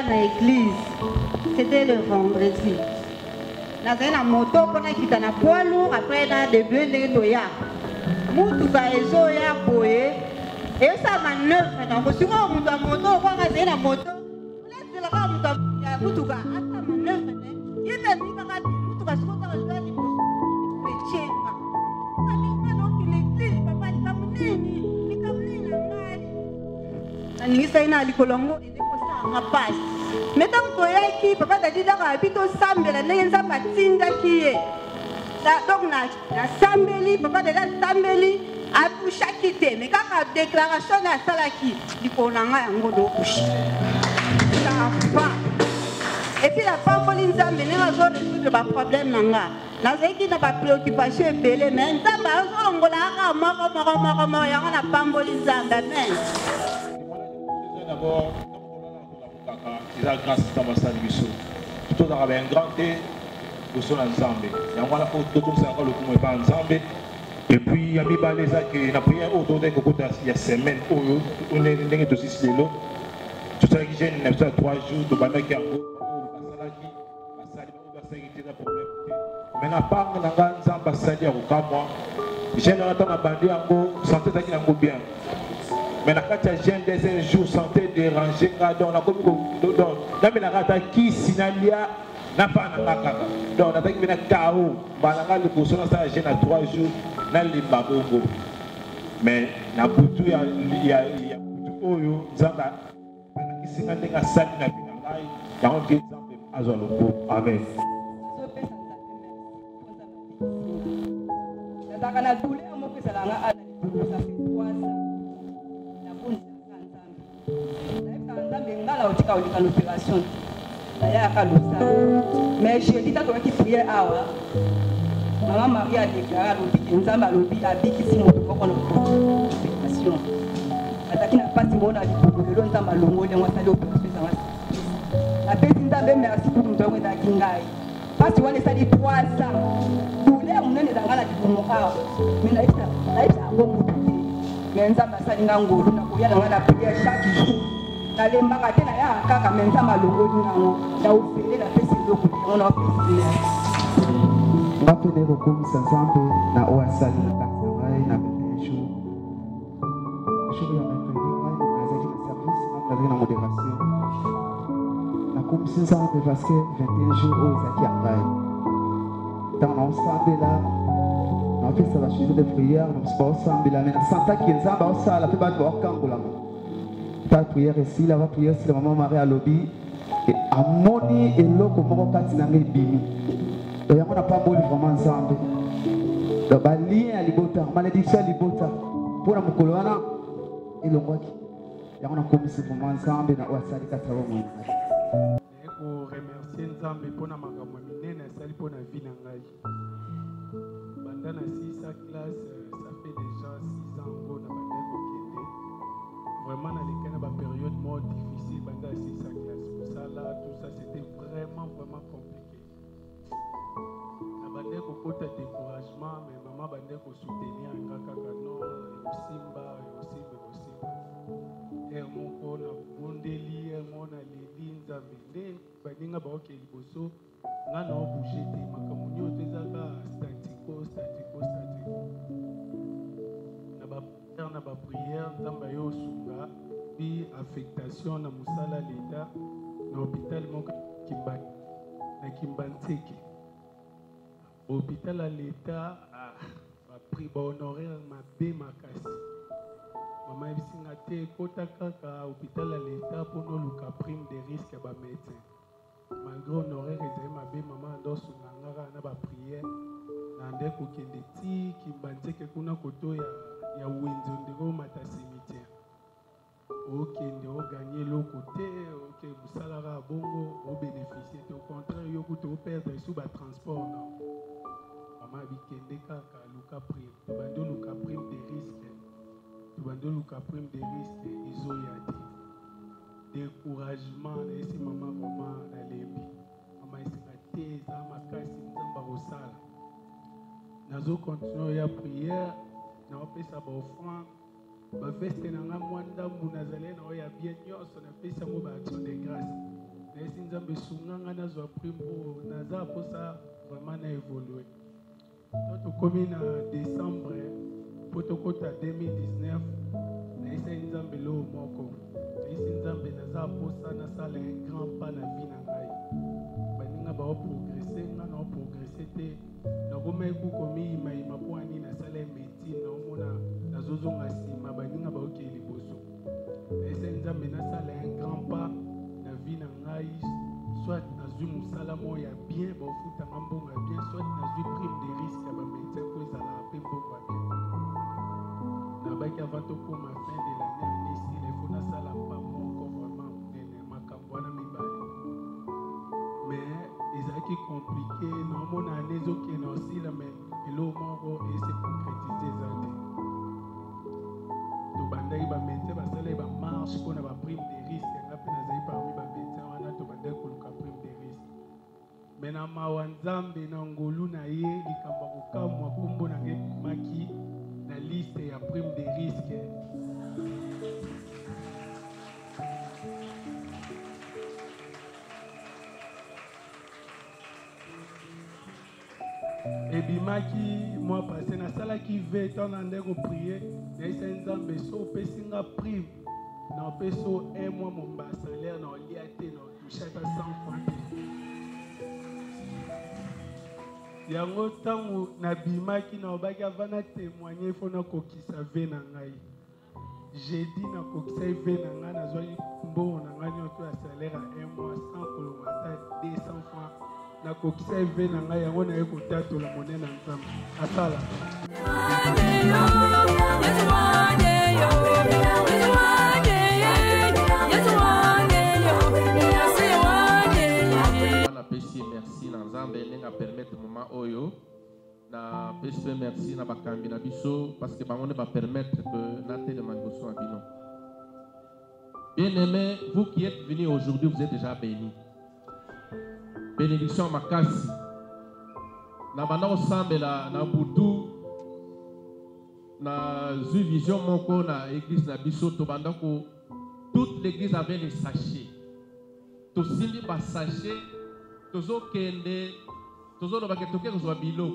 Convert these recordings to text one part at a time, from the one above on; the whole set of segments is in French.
à l'église. C'était le vendredi. Dans une moto, on a quitté un poids lourd, après on a début de Toya. Moutuka et Zoya Boye. Et ça m'a neuf. Donc, si on a une moto, on a une moto. On a une Moutuka. Ça m'a neuf. Il y a une Moutuka, Moutuka, ce qu'on a joué à l'époque. Mais tiens, l'église, papa, il a papa, mais tant que papa t'a dit que sambela nenza matinda kiye. Donc na sambeli papa de la sambeli a touché quitté mais quand la déclaration na salaki likonanga yango do coucher. Ça va. Et puis la pamboli nzambe ne va résoudre ba problème nanga. Na zeki na ba préoccupation ebele mais nzambe azolongola aka moko yango na pamboli nzambe amen. D'abord c'est la grâce de l'ambassade du Bissau. Tout le monde avait un grand thé, nous sommes ensemble. Il y a un peu de temps, c'est le coup pas ensemble. Et puis, il y a mis les gens qui ont pris un autre il y a semaine, on est aussi sur l'eau. Tout ça qui gêne, il y a 3 jours, de banane qui a mais la part de l'ambassade au Cameroun, j'ai entendu bandit en gros, santé qui est bien. Mais la carte gêne des un jour santé dérangée, donc la commune donc la carte qui signalia n'a pas de donc la qui vient KO, le poisson ça gêne à 3 jours dans les babongo. Mais na butu il y a butu oyo zamba qui signalia sali na binangai, il y a un exemple azoloko. Amen. Kana dule amo kwisala nga ana libuza fitwasa na bunza kanzambe na nzambe ngala utika ulika l'opération na ya kalusa mais je dis tato ki prière awa maman Marie a déclaré lobi nzamba lobi abiki si moto ko kono opération ataki na pasi mona libuza lelo nzamba longole ngwa sali opération za ngasi na pesi nzambe merci pour ndongo na kingai pasi wale sali 300 munene dangala dimuka mina ita ngo muti menza masalinga ngolu na kuyala ngala prière chaque jour na lemba tena ya kaka menza malongo nyango na ufele na pesi loko on a pesi ngapene ko komisa nzambe na oasali na kasai na betesho je vais mettre moi na zaki na service na modération na komisa nzambe parce que 21 jours au zaki abai dans l'ensemble là, on a fait ça la suite de prière, on se passe ensemble là, mais sans ta qui est là, on ça la fait battre au camp là. Ta prière ici, la prière si la maman Marie à lobby et amoni et l'eau comme on a tiré bimi. Donc on n'a pas beau vraiment ensemble. Donc ba lien à libota, malédiction à libota. Pour la mukoloana et le roi qui. Et on a commencé vraiment ensemble na wasali kataro mwana. Pour remercier Nzambe pour na makambo minene sali pour na vie na ngai. Banda na 6 classe ça fait déjà 6 ans ngo na banda ko kende. Vraiment na lekana ba période more difficile banda 6 classe. Pour ça là tout ça c'était vraiment compliqué. Na banda ko kota découragement mais maman banda ko soutenir ngaka non Simba. Moko na bondeli mona leli nzambe nde baninga baoke liboso nga na obouge te makambo nyonso ezaka statiko na baprière nzambe yo osunga puis affectation na mosala leta na hôpital moko na Kimbantseke hôpital ya leta bahonoraire mabe makasi maman ebisinga te kota kaka hôpital ya leta mpono oluka prime de risque ya bamédecin malgré honoraire ezali mabe mama adosunga ngaka na baprière na nde kokende ti Kimbantseke kuna koto ya wenze ndeko omata cimetière okende oganye eloko te oke mosalaka bongo obénéficie te au contraire yo kuta operdre su batransport na mama bikende kaka luka prime tobandi oluka prime de risque tobandoluka prime de risque ezoya te découragement na esi mama vraiment nalembi mama esinga te eza makasi nzambe akosala nazokontinue ya prière naopesa baoffrande baveste na nga mwa ndambu nazali na oyo ya bien nyonso napesi yango baaction de grâce esi nzambe sunganga nazwa primo naza posa vraiment na évoluer. Toto komi na décembre potokota 2019 na esi nzambe lo moko. Esi nzambe naza posa na sala un grand pas na vie na ngai. Baninga ba progresser nga na progresser te. Na koma eku komi ima poani na sala médecine na omona nazozonga sima baninga ba oke liboso. Esi nzambe na sala un grand pas na vie na ngai. Soit nazwi musala mo ya bien ba ofuta mbonga bien, soit nazwi prime de risque ya ba médecin ko ezala pe mbonga bien. Na baki avant to koma fin de l'année ici il faut na sala pa moko vraiment nene makambo wana mibale. Mais ezalaki compliqué na mona anezo ke na osila mais elo moko et se concrétiser zate. To bandai ba médecin ba sala ba marche ko na ba prime de risque ngapi na zai parmi ba médecin wana to bandai ko mena mawanzambe na ngolu na ye likamba kokamwa kombo na nge maki na liste ya prime de risque. Ebimaki moi passé na sala ki ve ton ande ko prier na isa nzambe so pesinga prime na peso un mois mon bas salaire na liate na toucher pas 100 francs. Yango tango na bimaki na obaki avana témoigner fo na kokisa ve na ngai. J'ai dit na kokisa ve na ngai na zwa mbongo na ngai nyoto ya salaire à un mois sans kolomata 200 francs. Na kokisa ve na ngai yango na eko tato la monnaie na nzambe. Asala. Merci na nzambe nenga permettre moment oyo na pesi merci na bakambi na biso parce que bango ne va permettre que na tele mangoso na bino. Bien-aimés, vous qui êtes venus aujourd'hui, vous êtes déjà bénis. Bénédiction makasi. Na bana osambela na butu na zu vision moko na église na biso to bandako toute l'église avait les sachets. To simbi ba sachet Tozo kende, tozo no baketoke kozwa bilo.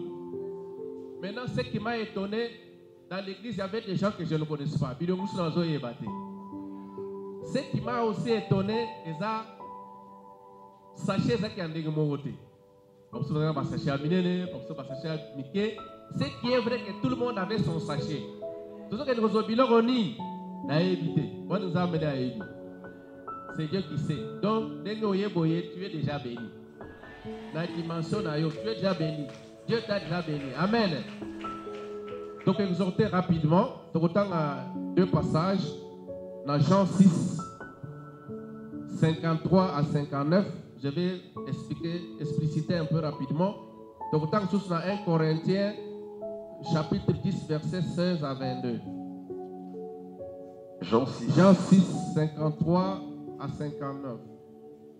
Maintenant, ce qui m'a étonné, dans l'église, il y avait des gens que je ne connaissais pas. Ce qui m'a aussi étonné, c'est ça, sachet ça qui est en moroté. Comme ça, on va sachet à minene, comme ça, on va sachet à miké. Ce qui est vrai que tout le monde avait son sachet. Tozo que nous avons bilo roni, n'a évité. Moi, nous avons amené à éviter. C'est Dieu qui sait. Donc, dès que tu es déjà béni. Dans la dimension, tu es déjà béni. Dieu t'a déjà béni. Amen. Donc, exhortez rapidement. Donc, autant à deux passages. Dans Jean 6, 53 à 59. Je vais expliciter un peu rapidement. Donc, autant que dans 1 Corinthiens, chapitre 10, versets 16 à 22. Jean 6, 53 à 59.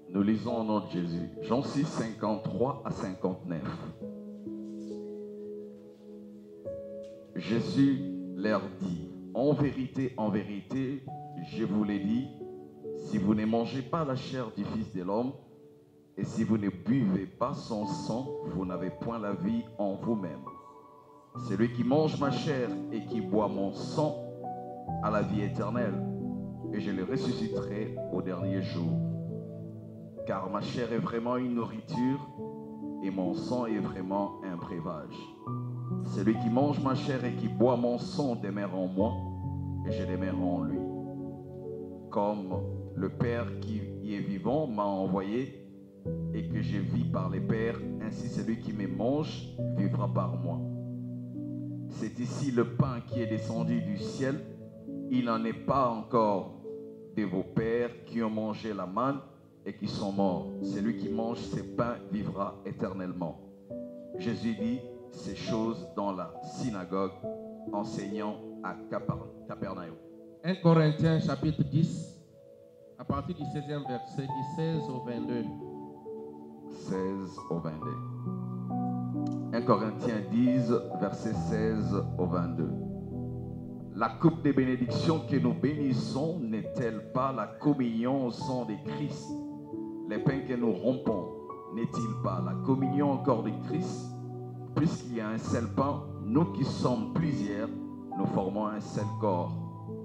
Nous lisons au nom de Jésus. Jean 6, 53 à 59. Jésus leur dit, en vérité, je vous l'ai dit, si vous ne mangez pas la chair du Fils de l'homme, et si vous ne buvez pas son sang, vous n'avez point la vie en vous-même. Celui qui mange ma chair et qui boit mon sang a la vie éternelle, et je le ressusciterai au dernier jour. Car ma chair est vraiment une nourriture et mon sang est vraiment un breuvage. Celui qui mange ma chair et qui boit mon sang demeure en moi et je demeure en lui. Comme le Père qui est vivant m'a envoyé et que je vis par les Pères, ainsi celui qui me mange vivra par moi. C'est ici le pain qui est descendu du ciel. Il n'en est pas encore de vos pères qui ont mangé la manne et qui sont morts. Celui qui mange ce pain vivra éternellement. Jésus dit ces choses dans la synagogue, enseignant à Capernaum. 1 Corinthiens chapitre 10, à partir du 16e verset, du 16 au 22. 16 au 22. 1 Corinthiens 10, verset 16 au 22. La coupe des bénédictions que nous bénissons n'est-elle pas la communion au sang de Christ? les pains que nous rompons, n'est-il pas la communion au corps de Christ? Puisqu'il y a un seul pain, nous qui sommes plusieurs, nous formons un seul corps,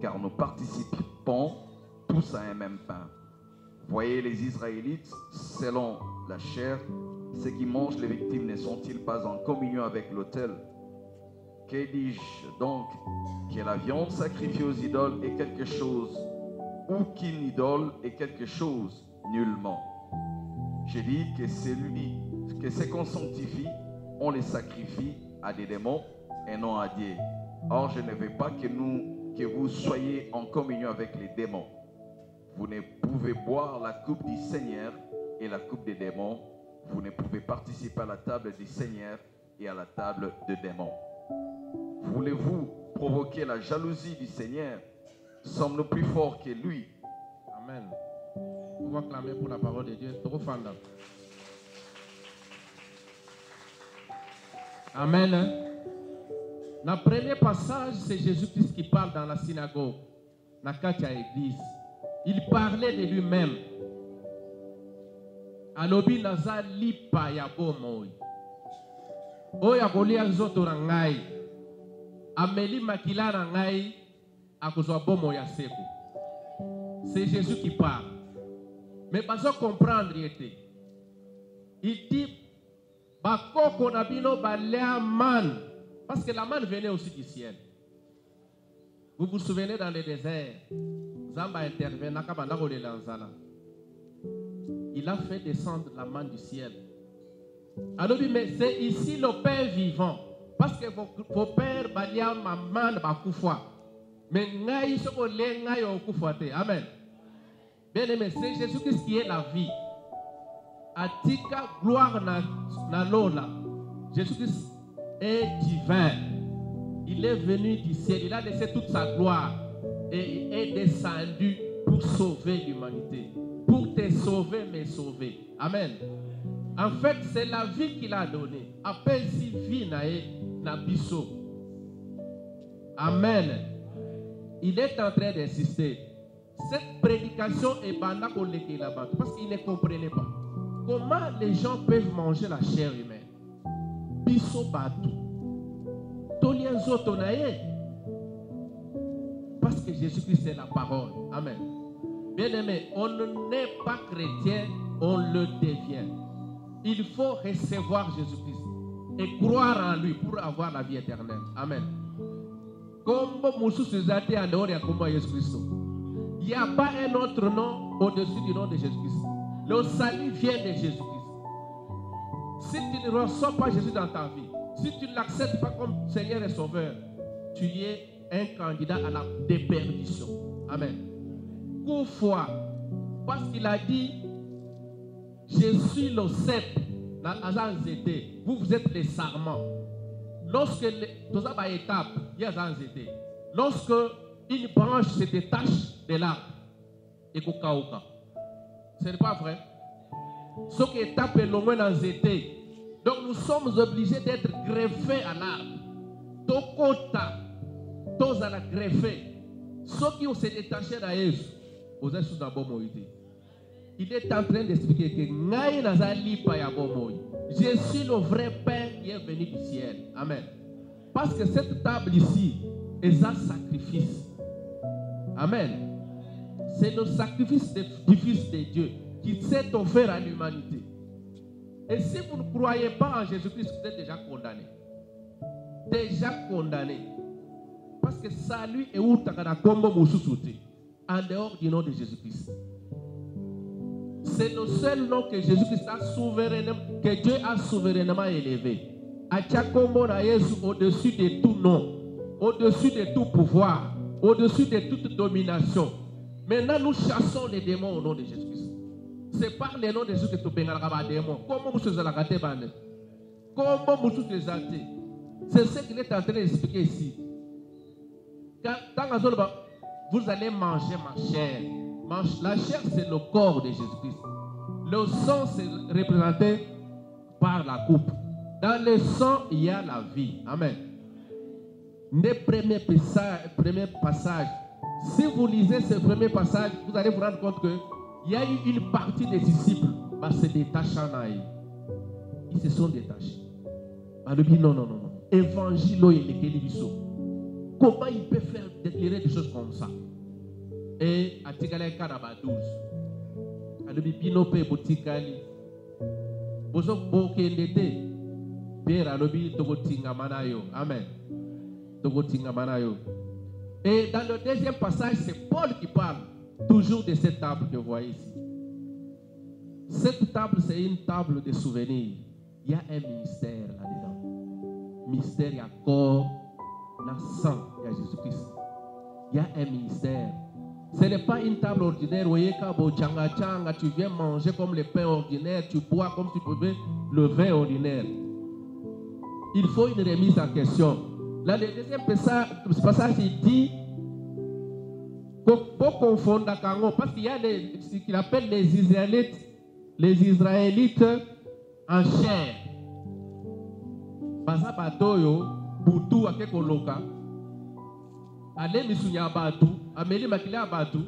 car nous participons tous à un même pain. Voyez les Israélites, selon la chair, ceux qui mangent les victimes ne sont-ils pas en communion avec l'autel? Que dis-je donc? Que la viande sacrifiée aux idoles est quelque chose, ou qu'une idole est quelque chose? Nullement. Je dis que ce qu'on sanctifie, on les sacrifie à des démons et non à Dieu. Or, je ne veux pas que vous soyez en communion avec les démons. Vous ne pouvez boire la coupe du Seigneur et la coupe des démons. Vous ne pouvez participer à la table du Seigneur et à la table des démons. Voulez-vous provoquer la jalousie du Seigneur? Sommes-nous plus forts que lui? Amen. On va clamer pour la parole de Dieu. Amen. Dans le premier passage, c'est Jésus-Christ qui parle dans la synagogue, dans la église. Il parlait de lui-même. Alobi naza lipa ya bomoi. Oya kolia nzoto na ngai. Ameli makila na ngai akozwa bomo ya seko. C'est Jésus qui parle. Mais pas comprendre était. Il dit bakoko na bino balea man, parce que la manne venait aussi du ciel. Vous vous souvenez dans le désert, Zamba intervient nakabanda ko le lanzala. Il a fait descendre la manne du ciel. Alors dit, mais c'est ici le Père vivant. Parce que vos pères balia ma manne bakufwa. Mais ngai soko le ngai okufwate. Amen. Bien aimé, c'est Jésus-Christ qui est la vie. Atika gloire na lola. Jésus-Christ est divin. Il est venu du ciel. Il a laissé toute sa gloire et est descendu pour sauver l'humanité. Pour te sauver, me sauver. Amen. En fait, c'est la vie qu'il a donnée. Appelle si vie na biso. Amen. Il est en train d'insister. Cette prédication est banda koleke là-bas parce qu'il ne comprenait pas. Comment les gens peuvent manger la chair humaine? Biso batu. Tolienzo tonaye. Parce que Jésus-Christ est la parole. Amen. Bien-aimé, on n'est pas chrétien, on le devient. Il faut recevoir Jésus-Christ et croire en lui pour avoir la vie éternelle. Amen. Comme Moussou Suzate en dehors, il y a comment Jésus-Christ. Il n'y a pas un autre nom au-dessus du nom de Jésus-Christ. Le salut vient de Jésus-Christ. Si tu ne reçois pas Jésus dans ta vie, si tu ne l'acceptes pas comme Seigneur et Sauveur, tu es un candidat à la déperdition. Amen. Fois, parce qu'il a dit, je suis le cep dans Azanzete, vous êtes les sarments. Lorsque dans une étape, il y a Azanzete. Lorsque une branche se détache de l'arbre, et Kokaoka. Ce n'est pas vrai. Ce qui est tapé le moins dans Zété. Donc nous sommes obligés d'être greffés à l'arbre. Tokota, tous à la greffer. Ceux qui ont se détaché de Jésus. Il est en train d'expliquer que je suis le vrai Père qui est venu du ciel. Amen. Parce que cette table ici est un sacrifice. Amen. C'est le sacrifice du Fils de Dieu qui s'est offert à l'humanité. Et si vous ne croyez pas en Jésus-Christ, vous êtes déjà condamné. Déjà condamné. Parce que salut est où t'as combo moussouté. En dehors du nom de Jésus-Christ. C'est le seul nom que Jésus-Christ a souverainement, que Dieu a souverainement élevé. Achakombo na Yesu au-dessus de tout nom, au-dessus de tout pouvoir, au-dessus de toute domination. Maintenant, nous chassons les démons au nom de Jésus-Christ. C'est par le nom de Jésus que tu peux les démons. Comment vous allez rater? Comment vous allez rater? C'est ce qu'il est en train d'expliquer ici. Quand vous allez manger ma chair. La chair, c'est le corps de Jésus-Christ. Le sang, c'est représenté par la coupe. Dans le sang, il y a la vie. Amen. Le premier passage, si vous lisez ce premier passage, vous allez vous rendre compte que il y a eu une partie des disciples qui se détachent. Ils se sont détachés. Non. Évangile, comment il peut faire déclarer des choses comme ça? Et à Tikale Kanaba 12. Alobi Binope Botikali. Bozo Bokendete. Pierre Alobi Togotinga Manayo. Amen. Togotinga Manayo. Et dans le deuxième passage, c'est Paul qui parle toujours de cette table que vous voyez ici. Cette table, c'est une table de souvenirs. Il y a un mystère là-dedans. Mystère, il y a corps, la sang, il y a Jésus-Christ. Il y a un mystère. Ce n'est pas une table ordinaire. Tu viens manger comme le pain ordinaire, tu bois comme tu pouvais le vin ordinaire. Il faut une remise en question. Là, le deuxième passage, il dit qu'on confond parce qu'il y a ce qu'il appelle les Israélites en chair. Baza batoyo butu akekoloka ale misunya batu ameli makila batu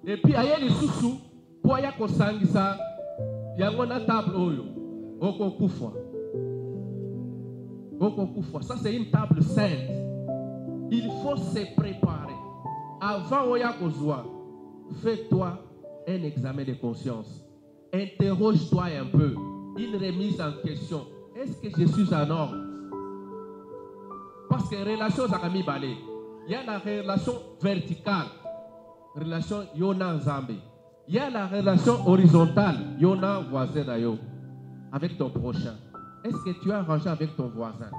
et puis ayeli susu po ya kosangisa yango na table oyo okokufwa. Ça c'est une table sainte. Il faut se préparer avant oya kozwa. Fais-toi un examen de conscience. Interroge-toi un peu. Une remise en question. Est-ce que je suis en ordre? Parce que relation Zakami Balé, il y a la relation verticale, relation Yona Nzambe. Il y a la relation horizontale, Yona voisin d'ailleurs, avec ton prochain. Est-ce que tu as arrangé avec ton voisin?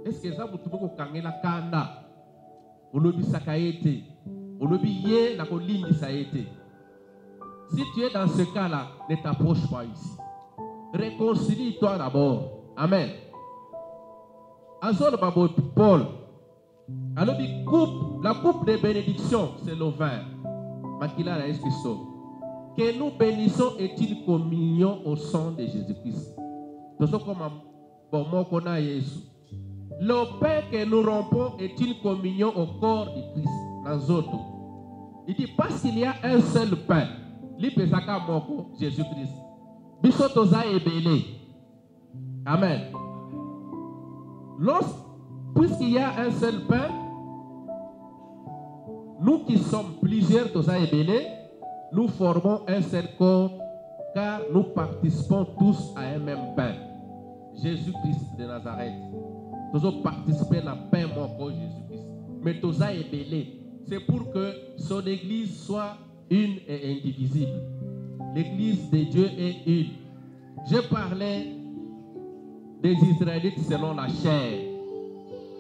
Est-ce que ça vous trouve la kanda? Olobi sakaete, olobi ye na kolindi saete. Si tu es dans ce cas-là, ne t'approche pas ici. Réconcilie-toi d'abord. Amen. Azor Babo Paul. Alors, la coupe de bénédiction, c'est le vin. Makila la Christo. Que nous bénissons est une communion au sang de Jésus-Christ. Tout ça comme bon mot qu'on a Jésus. Le pain que nous rompons est une communion au corps de Christ. Dans autres. Il dit parce qu'il y a un seul pain. L'ipesaka moko Jésus-Christ. Bisotoza ebele. Amen. Puisqu'il y a un seul pain, nous qui sommes plusieurs toza ebele, nous formons un seul corps, car nous participons tous à un même pain. Jésus-Christ de Nazareth. Nous avons participé à un pain moko Jésus-Christ. Mais toza ebele, c'est pour que son église soit une et indivisible. L'église de Dieu est une. Je parlais des Israélites selon la chair,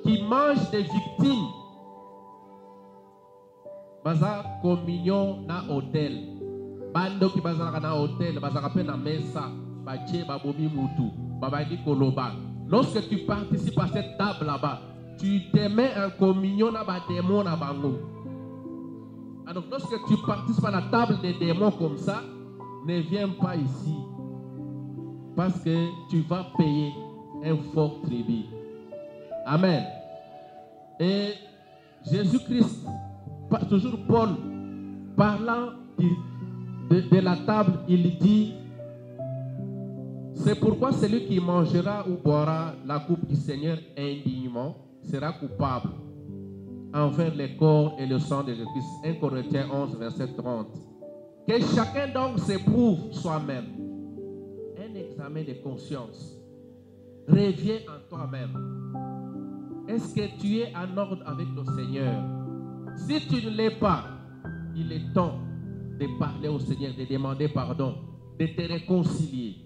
qui mangent des victimes. Baza communion na hôtel. Bando qui baza na hôtel, baza rappelle na mesa, bache babomi mutu, babadi koloba. Lorsque tu participes à cette table là-bas, tu te mets en communion na ba démon na bango. Alors, lorsque tu participes à la table des démons comme ça, ne viens pas ici. Parce que tu vas payer un fort tribut. Amen. Et Jésus-Christ, toujours Paul, parlant de la table, il dit, c'est pourquoi celui qui mangera ou boira la coupe du Seigneur indignement sera coupable envers le corps et le sang de Jésus-Christ. 1 Corinthiens 11, verset 30. Que chacun donc s'éprouve soi-même. Un examen de conscience. Reviens en toi-même. Est-ce que tu es en ordre avec le Seigneur? Si tu ne l'es pas, il est temps de parler au Seigneur, de demander pardon, de te réconcilier.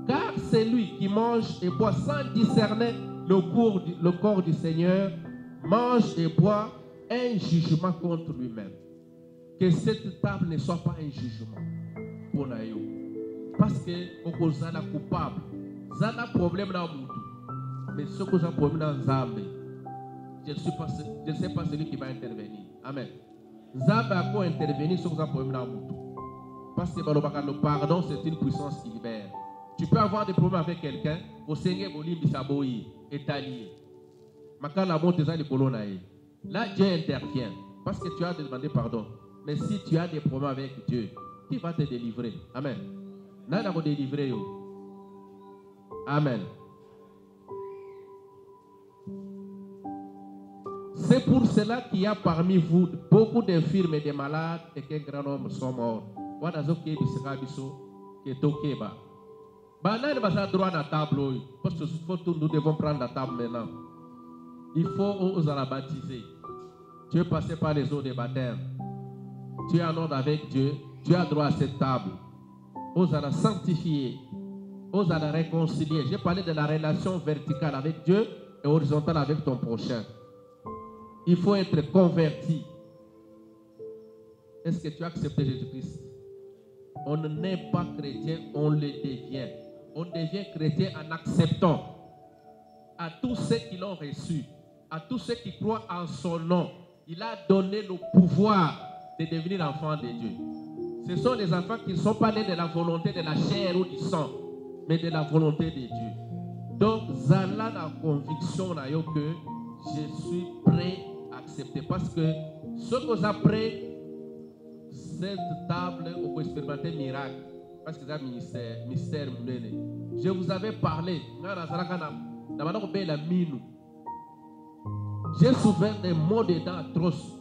Car c'est lui qui mange et boit sans discerner le corps du Seigneur, mange et boit un jugement contre lui-même. Que cette table ne soit pas un jugement pour nous. Parce que on est coupable. Ça a un problème dans le monde. Mais ce que j'ai un problème dans Zambé, je ne sais pas celui qui va intervenir. Amen. Zambé a quoi intervenir sur un problème dans le monde. Parce que le pardon, c'est une puissance qui libère. Tu peux avoir des problèmes avec quelqu'un, au Seigneur, là, Dieu intervient. parce que tu as demandé pardon. Mais si tu as des problèmes avec Dieu, qui va te délivrer? Amen. Nana va délivrer. Amen. C'est pour cela qu'il y a parmi vous beaucoup d'infirmes et de malades et qu'un grand nombre sont morts. Droit à la table, parce que nous devons prendre la table maintenant. Il faut oser la baptiser. Tu es passé par les eaux de baptême. Tu es en ordre avec Dieu. Tu as droit à cette table. Ose la sanctifier. Ose la réconcilier. J'ai parlé de la relation verticale avec Dieu et horizontale avec ton prochain. Il faut être converti. Est-ce que tu as accepté Jésus-Christ? On n'est pas chrétien, on le devient. On devient chrétien en acceptant à tous ceux qui l'ont reçu, à tous ceux qui croient en son nom. Il a donné le pouvoir de devenir enfants de Dieu. Ce sont les enfants qui ne sont pas nés de la volonté de la chair ou du sang, mais de la volonté de Dieu. Donc, Zala la conviction que je suis prêt à accepter. Parce que ce que vous après cette table, on peut expérimenter un miracle. Parce que c'est un mystère. Je vous avais parlé. J'ai souffert des maux de dents atroces.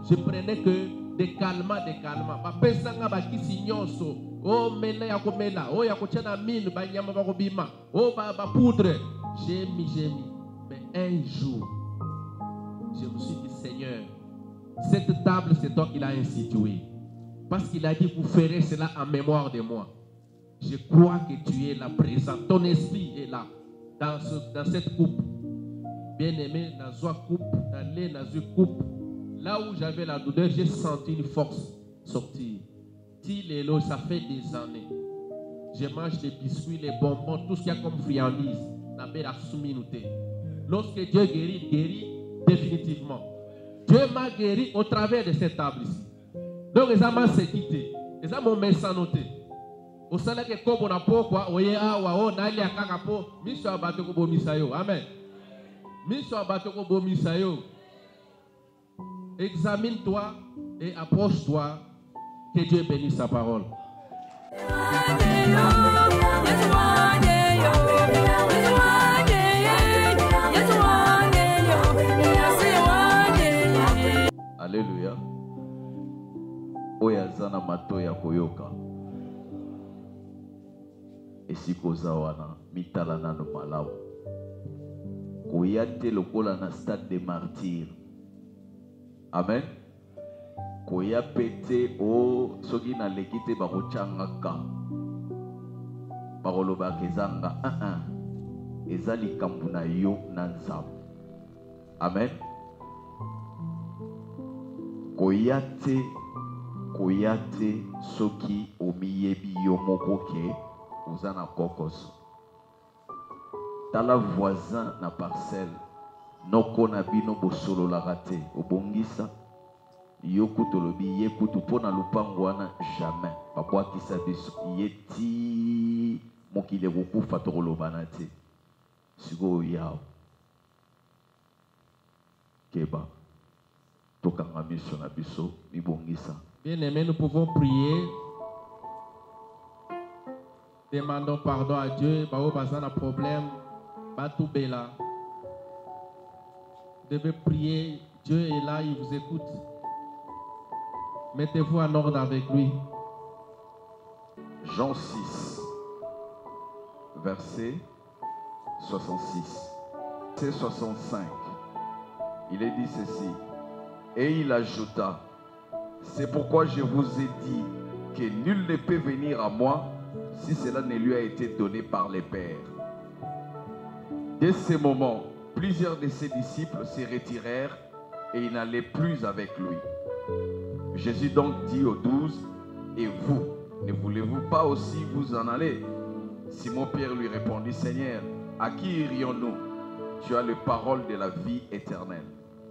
Je prenais que des calmants. Oh, mena ya komela, oh ya kochana mine, ba nyama ba kobima, oh ba poudre. J'ai mis. Mais un jour, je me suis dit, Seigneur, cette table, c'est toi qui l'as instituée. Parce qu'il a dit, vous ferez cela en mémoire de moi. Je crois que tu es là présent. Ton esprit est là, dans cette coupe. Bien-aimé, dans une coupe, dans une coupe. Là où j'avais la douleur, j'ai senti une force sortir. Ça fait des années. Je mange des biscuits, les bonbons, tout ce qu'il y a comme friandise. Lorsque Dieu guérit définitivement. Dieu m'a guéri au travers de cette table ici. Donc, les amants s'est quitté. Les amants m'ont noté. Au salaire que comme on a pourquoi, oye awa o nali akakapo, miso abato ko bomisayo. Amen. Miso abato ko bomisayo. Examine-toi et approche-toi. Que Dieu bénisse sa parole. Alléluia. Oyazana mato ya koyoka. Esikoza wana mitala nano malamu. Koyate lokola na stade de martyr. Amen. Koya pete o soki na lekite bakochangaka. Bakoloba kezanga ezali kambu na yo na nzambe. Amen. Koyate soki omiyebi yo moko ke uzana kokoso. Tala voisin na parcelle noko na bino bosolo la rate obongisa yoku tolobi yekutu pona lupango wana jamais babwakisa biso yeti mokile kokufa tokolobana te siko yao keba tokanga miso na biso mibongisa. Bien-aimés, nous pouvons prier. Demandons pardon à Dieu. Bao bazana problème, batou bela. Vous devez prier. Dieu est là, il vous écoute. Mettez-vous en ordre avec lui. Jean 6, verset 66. C'est 65. Il est dit ceci. Et il ajouta, c'est pourquoi je vous ai dit que nul ne peut venir à moi si cela ne lui a été donné par les pères. Dès ce moment, plusieurs de ses disciples se retirèrent et ils n'allaient plus avec lui. Jésus donc dit aux 12, et vous, ne voulez-vous pas aussi vous en aller? Simon-Pierre lui répondit, Seigneur, à qui irions-nous? Tu as les paroles de la vie éternelle.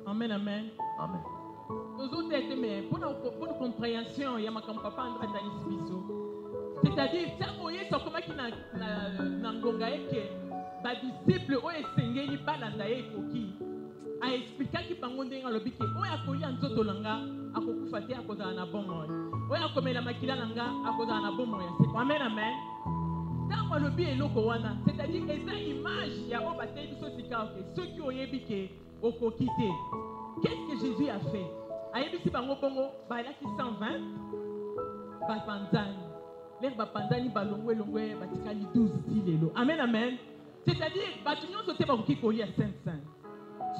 Amen, amen. Amen. Pour une compréhension, il y a ma papa c'est-à-dire, tant que vous comment qui n'a disciple ou esengeli balanda ye koki aexplikaki bango ndenge alobi ke oyo akolia nzoto na nga akokufa te akozala na bomoi oyo akomela makila na nga akozala na bomoi ya seko amen amen ntango alobi eloko wana c'est-à-dire eza image ya oyo bateli biso sika oke soki oyebi ke okoki te qu'est-ce que Jésus a fait ayebisi bango bongo bayelaki 120 bapanzani lere bapanzani balongwe elongwe batikali 12 ti lelo amen amen c'est-à-dire bato nyonso te bakoki kolia 500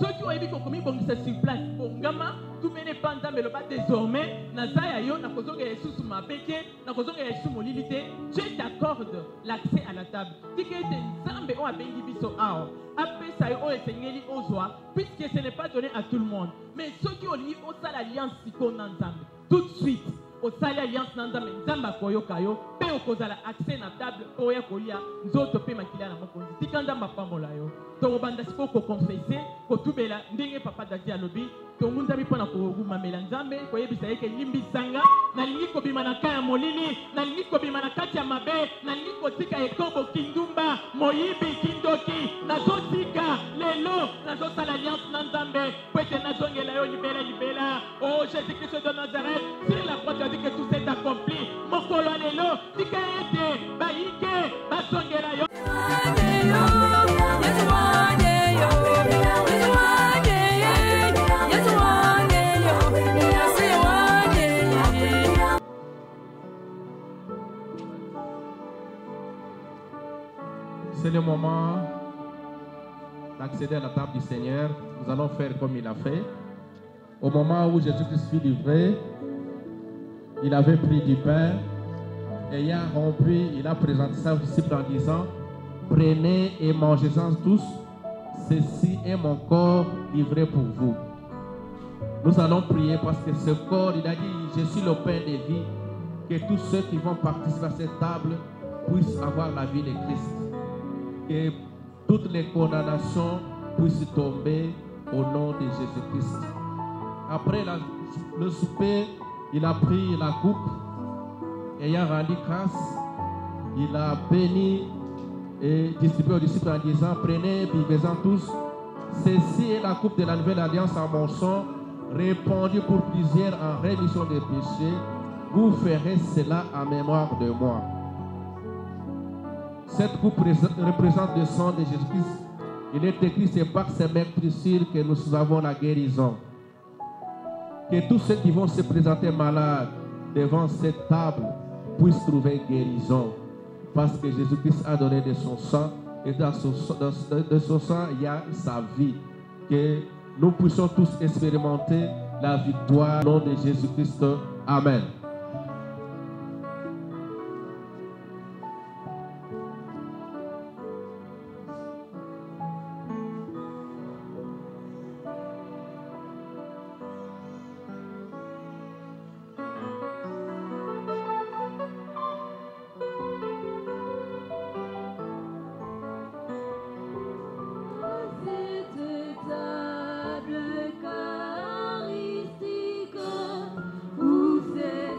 soki oyebi kokomi bongisa sur place bongama tumene pa nzambe eloba désormais naza ya yo nakozongela lisusu mabe te nakozongela lisusu molili te Dieu t'accorde l'accès à la table tika ete nzambe oyo abengi biso awa apesa yo oyo esengeli ozwa puisque ce n'est pas donné à tout le monde mais soki olingi osala alliance sikoyo na nzambe tout de suite osali alliance na nzambe nzambe akoyoka yo mpe okozala accès na table oya kolia nzoto mpe makila na mokonzi tika nzambe apambola yo tokobanda sikoyo kokonfese kotubela ndenge papa dadi alobi tongu nzambe mpo na komamela nzambe koyebisa ye ke limbisanga nalingi kobima na ka ya molili nalingi kobima na kati ya mabe nalingi kotika ekobo kindumba moyibi kindoki nazotika lelo nazosala alliance na nzambe po ete nazongela yo libela libela o jésus christ de nazareth sur la croix tu as dit que tout s'est accompli mokolo lelo tika ete bayike bazongela yo C'est le moment d'accéder à la table du Seigneur. Nous allons faire comme il a fait. Au moment où Jésus-Christ fut livré, il avait pris du pain, ayant rompu, il a présenté ça aux disciples en disant: prenez et mangez-en tous, ceci est mon corps livré pour vous. Nous allons prier parce que ce corps, il a dit: je suis le pain de vie, que tous ceux qui vont participer à cette table puissent avoir la vie de Christ. Que toutes les condamnations puissent tomber au nom de Jésus-Christ. Après le souper, il a pris la coupe, ayant rendu grâce, il a béni et distribué aux disciples en disant: prenez, buvez-en tous. Ceci est la coupe de la nouvelle alliance en mon sang, répandue pour plusieurs en rémission des péchés. Vous ferez cela en mémoire de moi. Cette coupe représente le sang de Jésus-Christ. Il est écrit: c'est par ces meurtrissures que nous avons la guérison. Que tous ceux qui vont se présenter malades devant cette table puissent trouver guérison. Parce que Jésus-Christ a donné de son sang, et dans son sang, il y a sa vie. Que nous puissions tous expérimenter la victoire au nom de Jésus-Christ. Amen. Où c'est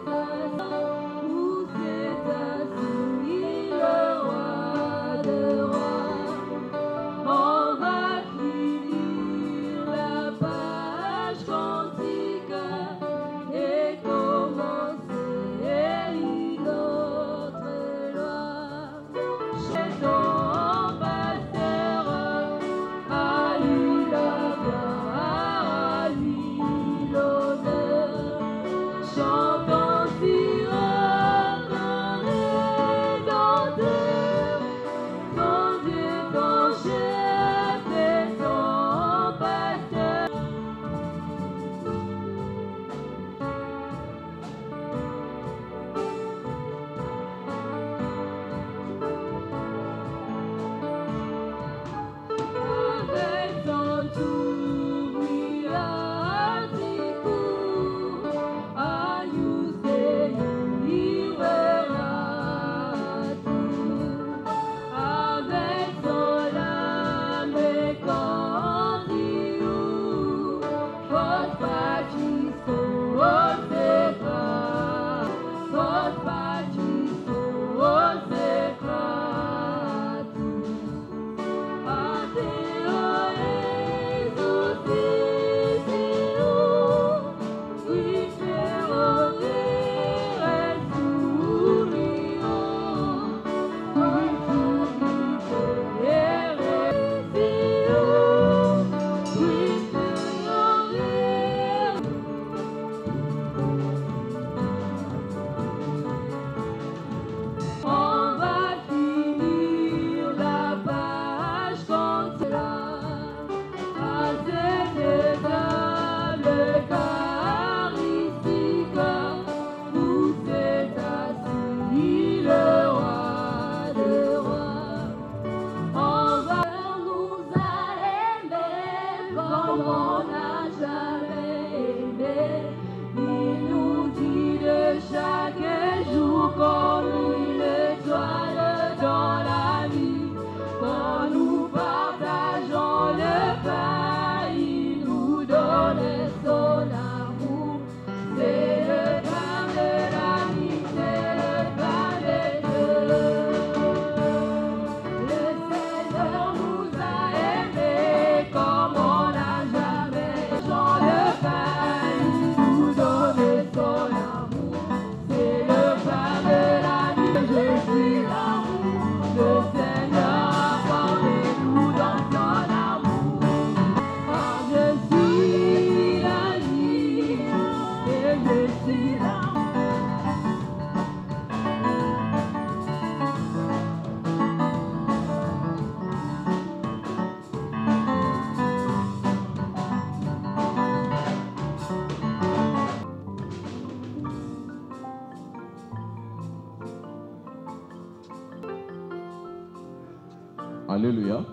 Alléluia.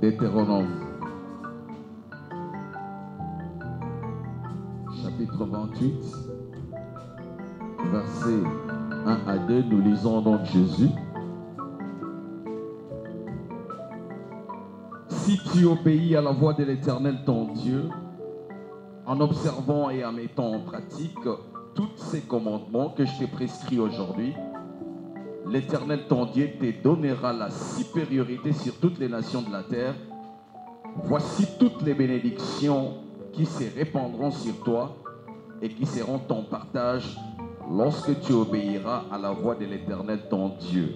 Deutéronome, chapitre 28, versets 1 à 2, nous lisons donc Jésus. Si tu obéis à la voix de l'Éternel ton Dieu, en observant et en mettant en pratique tous ces commandements que je t'ai prescrits aujourd'hui, l'Éternel ton Dieu te donnera la supériorité sur toutes les nations de la terre. Voici toutes les bénédictions qui se répandront sur toi et qui seront ton partage lorsque tu obéiras à la voix de l'Éternel ton Dieu.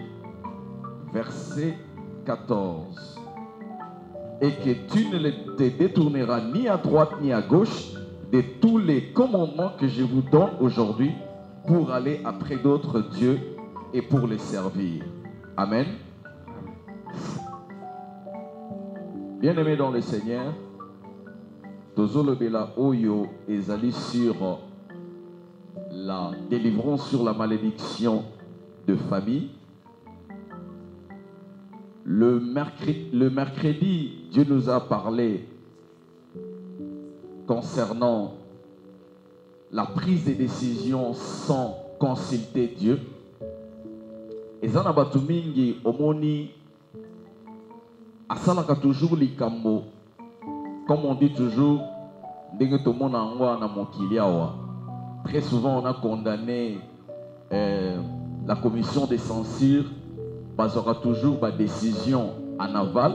Verset 14. Et que tu ne te détourneras ni à droite ni à gauche de tous les commandements que je vous donne aujourd'hui pour aller après d'autres dieux et pour les servir. Amen. Bien-aimés dans le Seigneur, Tozolobela Oyo ezali sur la délivrance sur la malédiction de famille. Le mercredi, Dieu nous a parlé concernant la prise de décision sans consulter Dieu. Et ça n'a pas tout mingi omoni asalaka toujours likambo, comme on dit toujours, ndenge to mona ngwa na mokili awa. Très souvent on a condamné la commission de censure. Il aura toujours une décision en aval,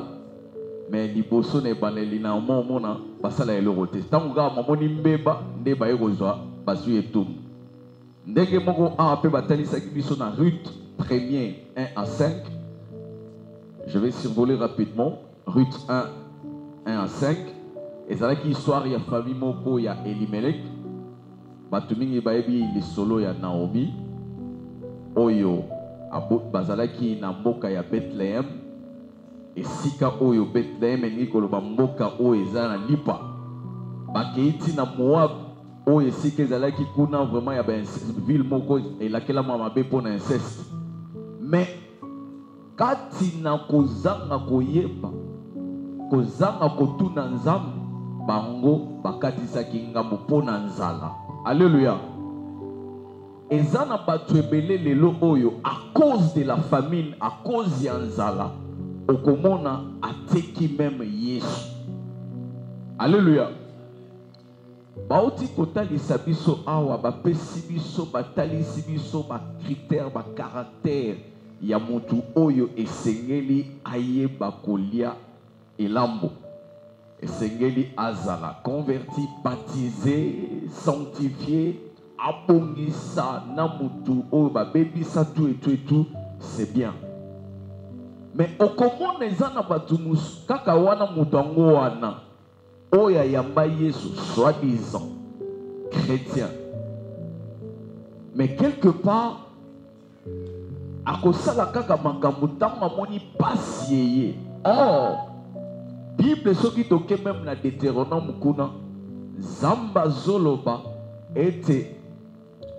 mais liboso ne baneli na mona basala elorote. Tanguga mamoni mbeba ndeba ekozwa basu etum. Ndenge moko a pe batalisa kibiso na Ruth 1er 1 à 5. Je vais survoler rapidement Ruth 1 1 à 5. Et ça qui histoire ya famille moko ya Elimelech. Batumingi baebi les solo ya Naomi. Oyo bazalaki na mboka ya Bethlehem, esika oyo Bethlehem engi koloba mboka oyo eza na lipa bakeiti na Moab oyo esika ezalaki kuna vraiment ya ville moko elakela mabe mpona inceste. Mais kati na kozanga koyeba kozanga kotuna nzambe bango bakatisaki ngambo mpona nzala. Alléluia. Ezana batu ebele lelo oyo à cause de la famine, à cause ya nzala, okomona ateki même Yesu. Alléluia. Bauti kotalisa biso awa bapesi biso batalisi biso ba critère ba caractère ya mutu oyo esengeli ayeba kolia elambo. Esengeli azala converti, baptisé, sanctifié, abongisa na mutu oyo babebisa tout et tout et tout, c'est bien. Mais okomona ezana batumus kaka wana mutu ango wana oya yamba Yesu soi-disant chrétien, mais quelque part akosala kaka makambo ntango amoni pasi yeye. Or Bible soki toke même na Deutéronome kuna Zamba zoloba ete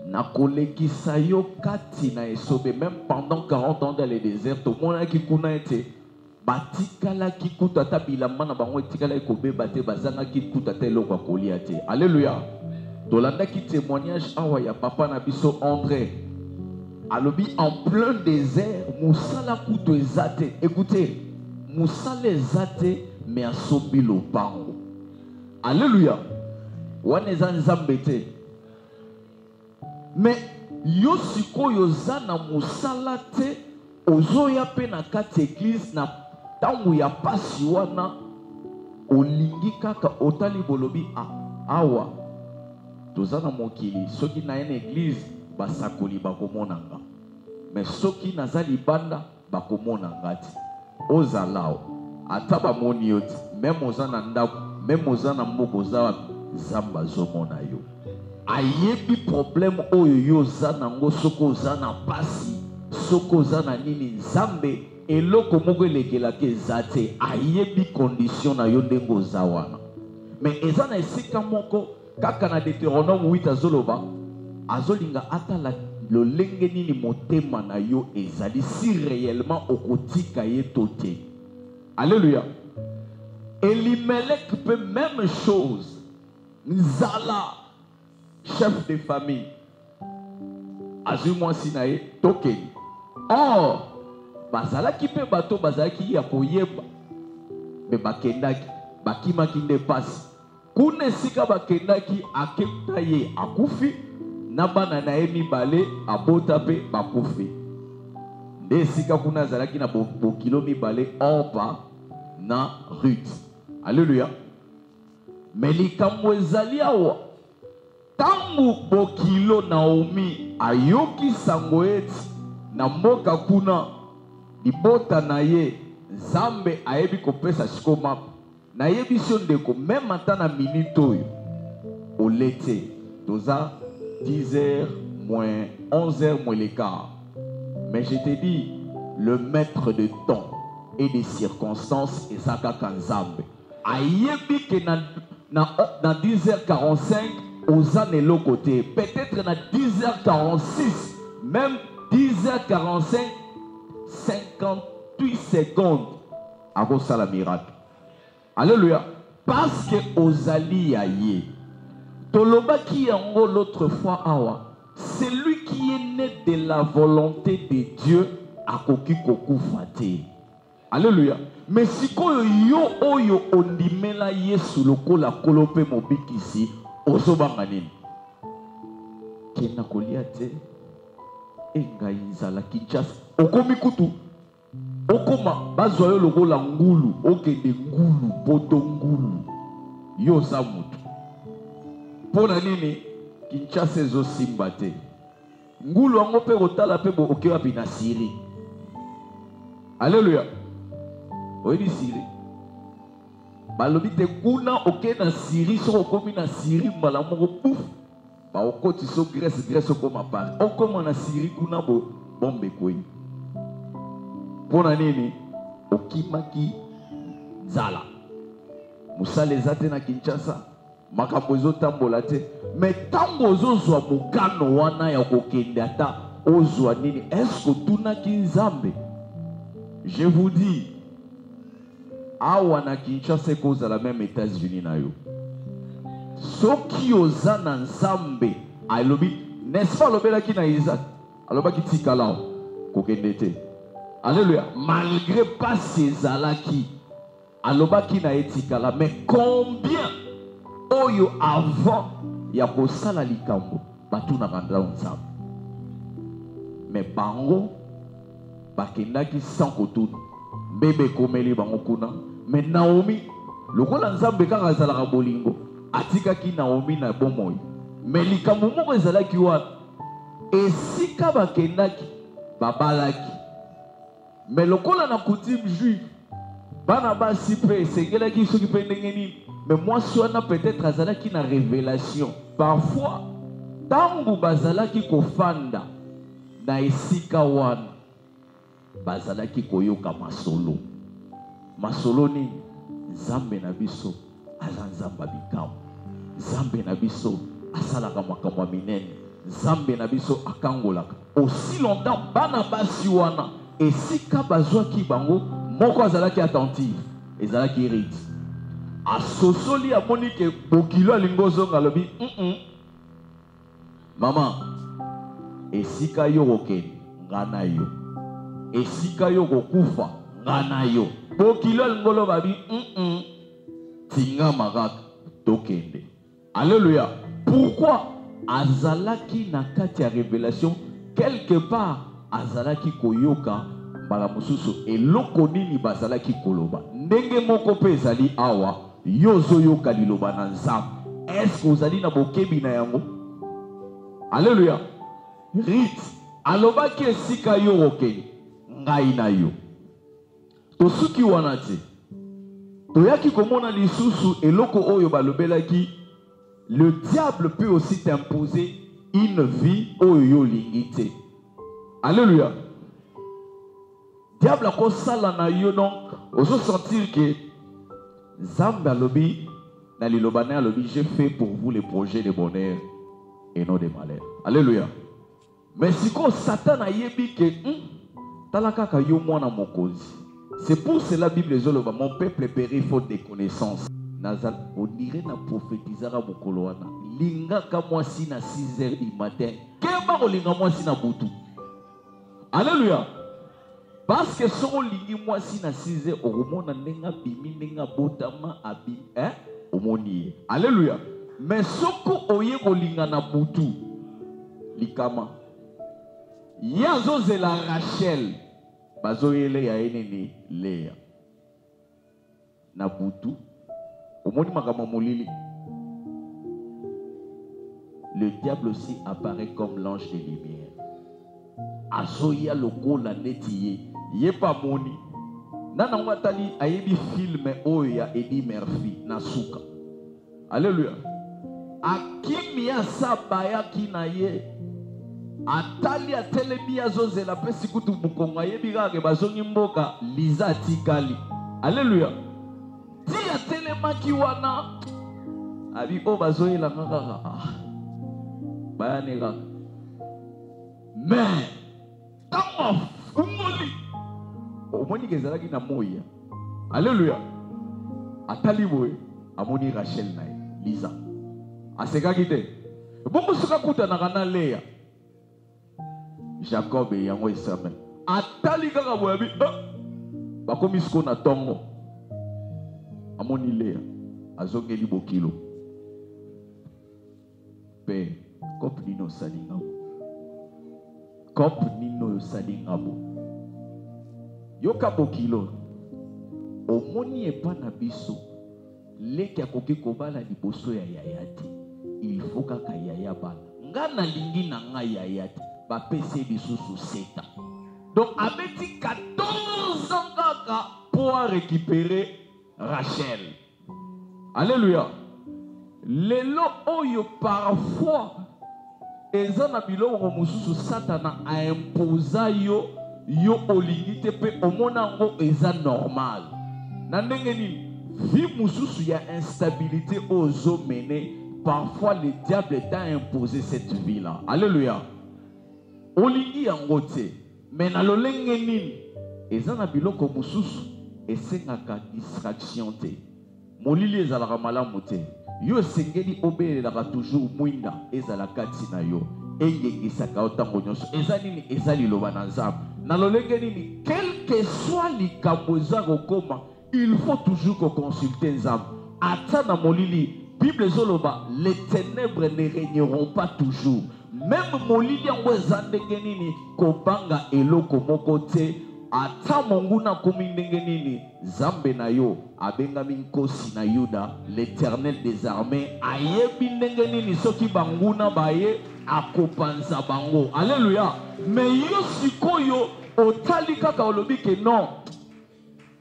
na kolekisa yo kati na esobe. Même pendant 40 ans dans le désert tomona ki kuna ete batikala ki kuta ta bilamba na bango etikala ekobeba te bazanga ki kuta te eloko kolia te. Alléluia. Tolanda ki témoignage awa ya papa na biso André alobi en plein désert musala kuto ezate. Écoutez, musala ezate mais asobi lopango. Alléluia. Wana eza nzambe te. Mais yo sikoyo za na musala te ozoya pe na kati église na tangu ya pasi wana olingi kaka otali bolobi awa toza na mokili soki na une église basakoli bakomonanga, mais soki naza libanda bakomonanga ti ozalao ata bamoni yo ti même oza na ndako même oza na mboka oza zamba zomona yo ayebi problème oyo yo oza nango soko oza na pasi soko oza na nini nzambe eloko moko elekelaka eza te ayebi condition na yo ndenge oza wana. mais eza na esika moko kaka na Deutéronome 8 azoloba azolinga atala lolenge nini motema na yo ezali si réellement okotika ye tote. Alléluia. Elimelech peut même chose. Nzala, chef de famille. Azuma sinaye tokeni. Or, bazala ki pe bato bazala ki ya koyeba. Me bakendaki, bakimaki nde pasi. Kune sika bakendaki akepta ye akufi. Nabana na emi bale abota pe bakufi. Nde sika kuna zalaki na bokilo mi bale orpa na Ruth. Alléluia. Mais likambo ezali awa tangu bokilo Naomi ayoki sango eti na mboka kuna libota na ye Nzambe ayebi kopesa shikoma na yebi sio ndeko même ata na minute oyo olete toza 10h moins 11h moins le quart. Mais je te dis, le maître de temps et des circonstances est Zakaka Nzambe. Ayebi que na 10h45 aux années l'autre côté, peut-être na 10h46, même 10h45, 58 secondes à cause de la miracle. Alléluia. Parce que Ozali aye. Toloba qui yango l'autre fois awa, c'est lui qui est né de la volonté de Dieu à koki koku fate. Alléluia. Mais si koyo yo oyo ondimela Yesu lokola kolope mobikisi ozobanga nini? Kena kolia te enga inzala Kinshasa. Okomi kutu. Okoma bazwa yo lokola ngulu, okende ngulu, poto ngulu. Yo sa mutu. Pona nini Kinshasa ezo simba te. Ngulu ango pe kotala pe bo okewa pina Syrie. Alléluia. Oyebi Syrie. Balobi te kuna oke na Syrie so okomi na Syrie mbala moko pouf. Ba okoti so Grèce okoma pari. Okoma na Syrie kuna bo bombe koi. Pona nini okimaki zala. Musale zate na Kinshasa. Makambo ezotambola te. Mais tango ozozwa mugano wana ya kokende ata ozwa nini esko tunaki Nzambe? Je vous dis, awa na Kinshasa koza la même États-Unis na yo. Soki oza na Nzambe alobi, n'est-ce pas lobela ki na Isaac? Aloba ki tikala kokende te. Alléluia. Malgré pas ces alaki aloba ki na etikala, mais combien oyo avant ya kosala likambo batuna kandala Nzambe. Mais bango bakendaki sans kotuna bebe komeli bango kuna. Mais Naomi lokola Nzambe kaka azalaka bolingo atikaki Naomi na bomoi. Mais likambo moko ezalaki wana esika bakendaki babalaki. Mais lokola na coutume juive bana basi pe esengelaki soki pe ndenge nini. Mais moi, si on a peut-être azalaki na révélation. Parfois, tangu bazalaki kofanda na esika wana, bazalaki koyoka masolo. Masolo ni Nzambe na biso azanzamba bikamo. Nzambe na biso asalaka makambo minene. Nzambe na biso akangolaka. Aussi longtemps bana basi wana esika bazwaki bango moko azalaki attentive, ezalaki rite. Asosoli amoni ke bokilo alingozonga lobi mama esika yo kokende ngana yo esika yo kokufa ngana yo bokilo alingolo babi tinga magaka tokende. Alléluia. Pourquoi azalaki na kati ya révélation quelque part azalaki koyoka mbala mususu eloko nini bazalaki koloba ndenge moko pe ezali awa yozo yoka liloba na Nzambe. Est-ce que ozali na bokebi na yango? Alléluia. Rit alobaki esika yo okende ngai na yo tosuki wana te toyaki komona lisusu eloko oyo balobelaki le diable peut aussi t'imposer une vie oyo yo lingi te. Alléluia. Diable a kosala na yo donc ozo sentir que Nzambe alobi J'ai fait pour vous les projets de bonheur et non de malheur. Alléluia. Mais si Satan a yebi que talakaka yo mwana mokozi. C'est pour cela la Bible dit mon peuple périt faute de connaissances. On dirait na prophétisera mokoloana. Linga ka mwasi na 6h du matin. Keba olinga mwasi na butu. Alléluia. Parce que si on lingi mwasi na 6h oromona nenga bimi nenga botama abi omoni. Alléluia. Mais soko oye olinga na butu likama. Yazo zela Rachel bazoyele ya eneni Léa. Na butu omoni makama molili. Le diable aussi apparaît comme l'ange des lumières. Azoya loko la netiye. Yé pas moni. Nana watali ayebi film oya Eddie Murphy na suka. Alléluia. Akimia sabaya kinaye. Atali atelemi azozela pesi kutu mukonga yebi kake bazongi mboka liza tikali. Alléluia. Ti atelema ki wana abi o bazoyela ngaka. Bayane kaka. Mais tango fumoli omoni kezalaki na moya. Alléluia. Atali boye amoni Rachel naye Lisa asekaki te bongo soka kuta na kana Léa Jacob et yango Israël atali kaka boye bi bakomi siko na tongo amoni Léa azongeli bokilo pe kop nino salinga kop nino salinga bo yoka bokilo omoni epa na biso leki akoki kobala liboso ya yayati il faut kaka yaya bala ngana lingi na nga yayati bapese lisusu seta donc abeti 14 ans kaka pour récupérer Rachel. Alléluia. Lelo oyo parfois ezana biloko mususu satana a imposa yo olingi te pe omona ngo eza normal. Na ndenge nini vie mususu ya instabilité ozo mener, parfois le diable t'a imposé cette vie là. Alléluia. Olingi yango te mais na lolenge nini ezana biloko mususu esengaka distraction te. Molili ezalaka malamu te. Yo sengeli obelelaka toujours mwinda ezalaka tina yo eyengisaka otango nyonso eza nini eza liloba na nzambe na lolenge nini quel que soit likambo eza kokoma il faut toujours consulter nzambe ata na molili Bible ezoloba les ténèbres ne régneront pas toujours même molili yango eza ndenge nini kobanga eloko moko te ata monguna komi ndenge nini zambe na yo abengami nkosi na Yuda l'Éternel des armées ayebi ndenge nini soki banguna baye akopanza bango. Alléluia. Mais yo sikoyo otali kaka olobi ke non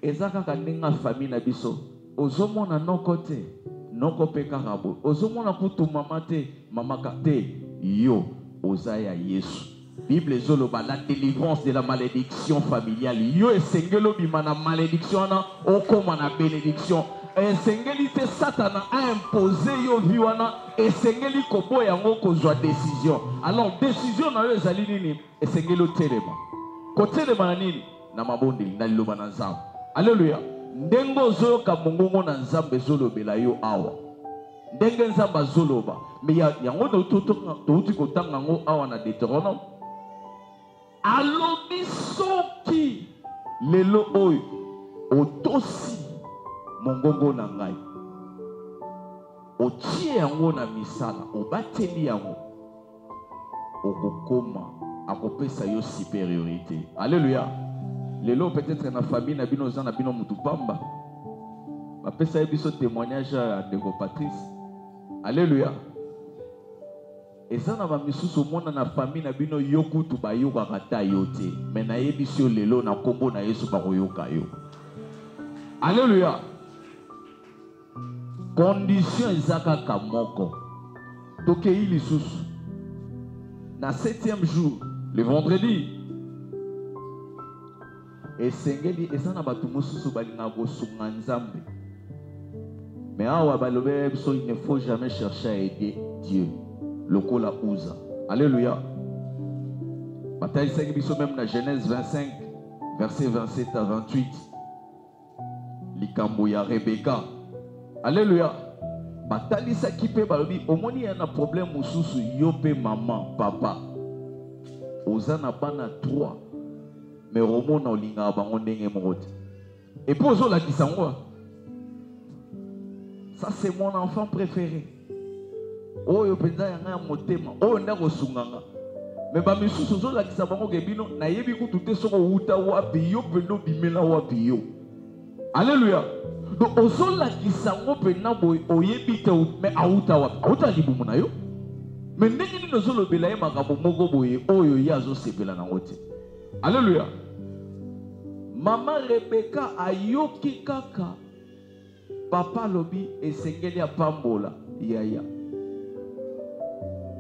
eza kaka ndenge famille na biso ozomona noko te noko pe kaka bo ozomona kutu mama te mama te yo ozaya Yesu. Bible ezoloba la délivrance de la malédiction familiale. Yo esengelo bima na malédiction na okoma na bénédiction. Esengeli te Satana a imposé yo viwana esengeli kobo yango kozwa décision. Alors décision na yo ezali nini esengelo telema. Ko telema na nini na mabondeli na liloba na nzambe. Alléluia. Ndengo zoyoka mongongo na nzambe ezolobela yo awa. Ndenge nzambe azoloba. Mais yango touti kotanga ngo awa na Deutéronome. Alobi soki lelo oyo otosi mongongo na ngai otie yango na misala obateli yango okokoma akopesa yo supériorité. Alléluia. Lelo peut-être na famille na bino za na bino mutu pamba bapesa biso témoignage ya ndeko Patrice. Alléluia. Et ça n'a pas mis sous monde na famille na bino yoku tu ba yoka kata yote mais na yebisio lelo na kombo na Yesu ba yoka yo. Alléluia. Condition ezaka kamoko toke ili susu na 7e jour le vendredi et sengeli ezana batu mususu balinga ko sunga nzambe Mais il ne faut jamais chercher à aider Dieu. Le col à Ouza. Alléluia. Bataille 5 même dans Genèse 25, verset 27 à 28. Likambouya Rebecca. Alléluia. Bataille ça qui peut balobi. Au moins il y a un problème sous yope maman, papa. Ozana bana 3. Mais Romo na olinga bango ndenge morote. Et pour eux là qui sont ça c'est mon enfant préféré. Oh yo penza yanga motema. Oh ndako sunganga. Mais ba misusu zo la ki sabango ke bino na yebi ku tuté soko uta wapi yo pendo bimela wapi yo. Alléluia. Donc ozo la ki sango pena boy oyebi te mais auta wapi. Auta libumu na yo. Mais ndenge ni nozo lobela ye makabo moko boye oyo yazo sepela na ngote. Alléluia. Maman Rebecca ayoki kaka papa lobi esengeli ya pambola yaya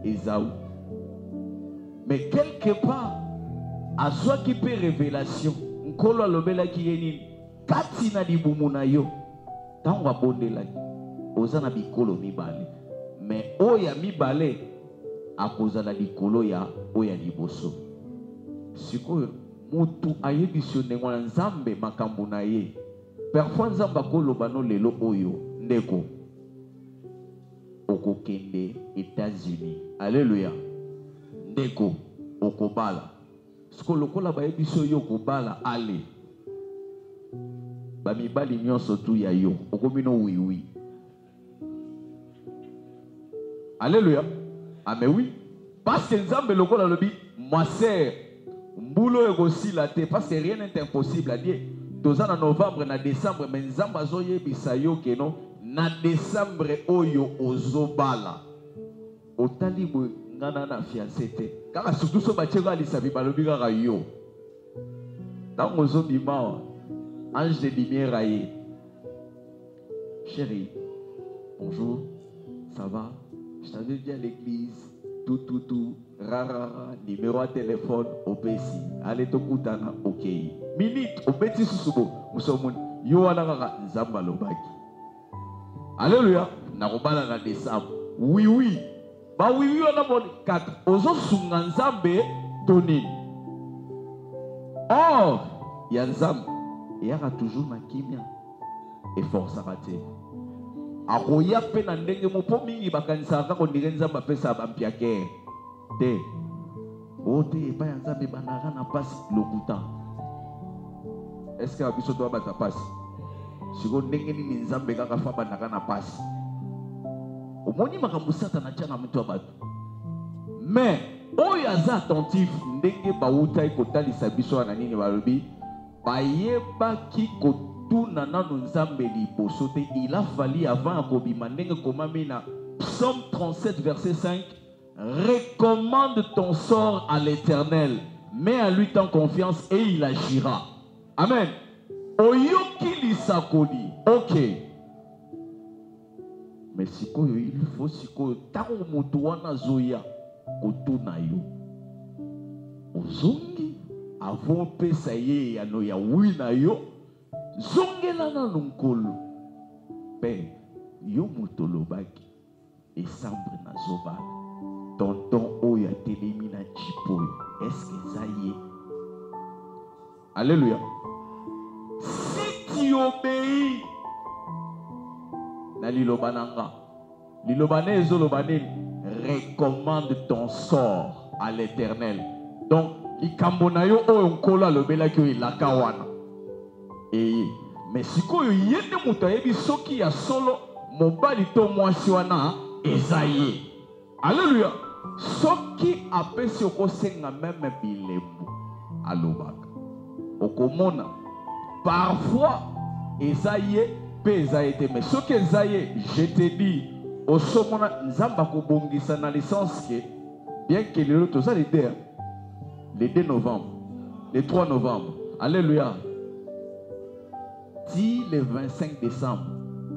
Esaü. Mais quelque part à soi qui peut révélation nkolo alobela ki yenini kati na libumu na yo tango abondela oza na bikolo mibale mais oya mibale akozala likolo ya oya liboso sikoyo mutu ayebisio ndenge na nzambe makambo na ye parfois nzambe akoloba no lelo oyo ndeko okokende États-Unis. Alléluia. Ndeko okobala siko lokola bayebisio yo okobala ale bamibali nyonso tu ya yo okomino oui. Alléluia. Ah mais oui, parce que nzambe lokola lobi ma sœur mbulo ekosila te parce que rien n'est impossible à Dieu. Tozana novembre na décembre mais nzambe azoyebisa yo ke no na décembre oyo ozobala otali bo ngana na fiancé te kaka surtout so bachego alisabi balobi kaka yo tango ozobima ange de lumière aye chérie bonjour ça va je t'avais dit à l'église tout rara numéro de téléphone obesi allez tokutana ok minute obeti susubo musomoni yo wana kaka nzamba lobaki. Alléluia. Nakobala na décembre oui ba oui wana bon 4 ozo sunga nzambe toni or ya nzambe yaka toujours na kimia et force arate akoya pe na ndenge mopo mingi bakanisaka ko ndenge nzambe pesa bampiake te ote pa ya nzambe banaka na passe lokuta. Est-ce que abiso to ba ta passe siko ndenge nini nzambe kaka fa banaka na passe omoni makambo satana tia na mtu abatu mais oyo aza attentif ndenge bauta ekotalisa biso na nini balobi bayebaki kotuna nano nzambe liboso te. Il a fallu avant akobima ndenge komami na Psaume 37 verset 5 recommande ton sort à l'Éternel, mets à lui ton confiance et il agira. Amen. Oyoki lisakoli. Ok. Mais sikoyo il faut sikoyo tango mutu wana zoya kotuna yo. Ozongi avant pesa ye ya no ya wina yo. Zongela na nkolo. Pe yo mutu lobaki esambre na zobala. Tonton oya telemi na chipo. Est-ce que ça y est? Alléluia. Si tu obéis na lilobananga lilobane ezolobane recommande ton sort à l'Éternel. Donc likambo na yo oyo nkolo alobelaki oyo elaka wana eye mais sikoyo yende moto ayebi soki ya solo mobali to mwasi wana eza ye. Alléluia. Soki apesi okosenga meme bilembu alobaka okomona parfois ezaye pe ezaye mais soki ezaye je te dis osomona nzamba kobongisa na licence que bien que le toza le 2 novembre le 3 novembre. Alléluia. Si le 25 décembre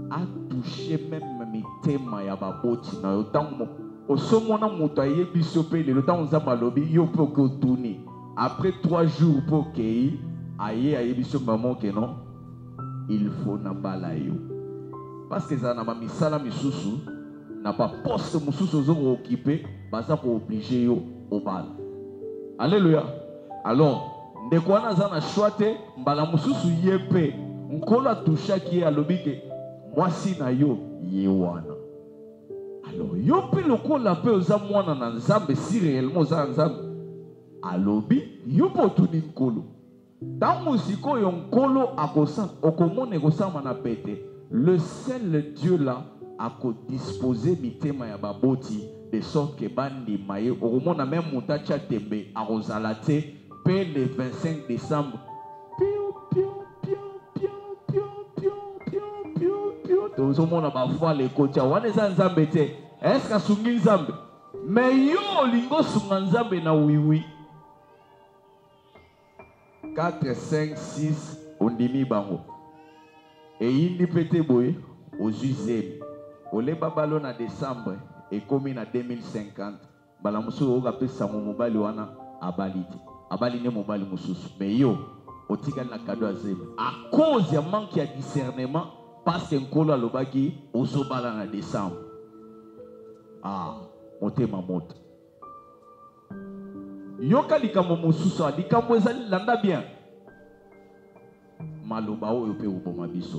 a touché même mes thèmes ya baboti na yo tango osomona moto ayebi so pe le temps nzamba lobi yo po ko tourner après 3 jours pour que aye ayebi so maman que non il faut na bala yo parce que ça n'a pas mis ça là misusu n'a pas poste misusu aux occupé basa pour obliger yo au bal. Alléluia. Alors ndekwana za na choite mbala misusu yepe nkola toucha qui a lobike mwasi na yo yewana. Alors yo pe lokola pe oza mwana na nzambe si réellement oza nzambe alobi yo potuni nkolo. Dans musiko yo nkolo akosa okomone kosama na pete. Le seul Dieu là a disposé mitema ya baboti de sorte que bandi maye okomona même mutacha tembe a rosalate pe le 25 décembre. Tout le monde a parfois les côtés. On est en Zambé. Est-ce que sungi Zambé? Mais yo lingo sunga Zambé na oui. 4, 5, 6, on dimi bango. Et il n'y pété boy aux usines. Au le babalo na décembre et comme en 2050. Balamusu o gape samu mobile wana abaliti. Abaline mobile mususu. Mais yo, au tigal na cadeau azem. À cause ya manque de discernement. Parce que nkolo alobaki ozobala na décembre. Ah, motema moto. Yoka likambo mosusu likambo ezali landa bien. Maloba oyo pe uboma biso.